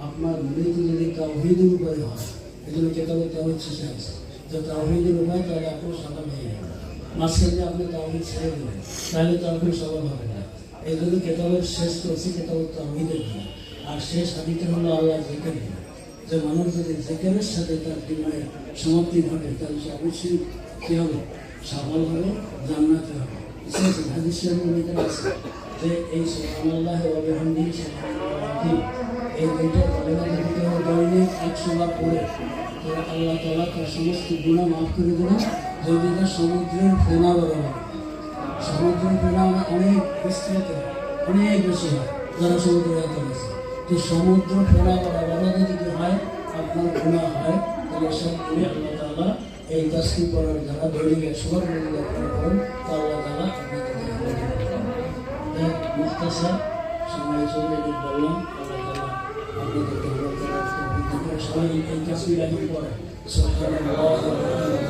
আপনার মৃত্যু যদি তাওহীদের উপরে হয়, এই জন্য কেতাবে তাওহীদ শেষে আছে যে তাওহীদের উপরে, তাহলে আপনি সফল হয়ে যাবেন। মাঝখানে আপনি তাওহীদ ছেড়ে দেবেন, তাহলে তো আপনি সফল হবে না। এই জন্য কেতাবের শেষ করছি কেতাবের তাওহীদের উপরে। আর শেষ হাদিসটা হলো আল্লাহ জিকির, যে মানুষ যদি জিকিরের সাথে তার জীবনের সমাপ্তি ঘটে, তাহলে সে অবশ্যই কী হবে? সফল হবে, জান্নাতে হবে। হাদিসের মধ্যে আছে যে এই সুবহানাল্লাহ ওয়া বিহামদিহি সুবহানাল্লাহ, এই দুইটা কলেমার ভিতরে দৈনিক 100 বার পড়ে তো আল্লাহ তাআলা তার সমস্ত গুনাহ মাফ করে দেবেন। যদি না সমুদ্রের ফেনা বরাবর, সমুদ্রের ফেনা অনেক বিস্তৃত, অনেক বেশি হয় যারা সমুদ্রের এত বেশি, তো সমুদ্র ফেনা বরাবর যদি হয় আপনার গুনাহ হয়, তাহলে সব গুণে আল্লাহ তাআলা এই তাসবিহ পড়ার দ্বারা দৈনিক 100 বার পড়েন, তো আল্লাহ তাআলা আপনাকে মুখতাসার সময় চলে বললাম। আল্লাহ তাআলা আপনাদেরকে সবাই এই তাসবিহ পড়ে সুবহানাল্লাহ।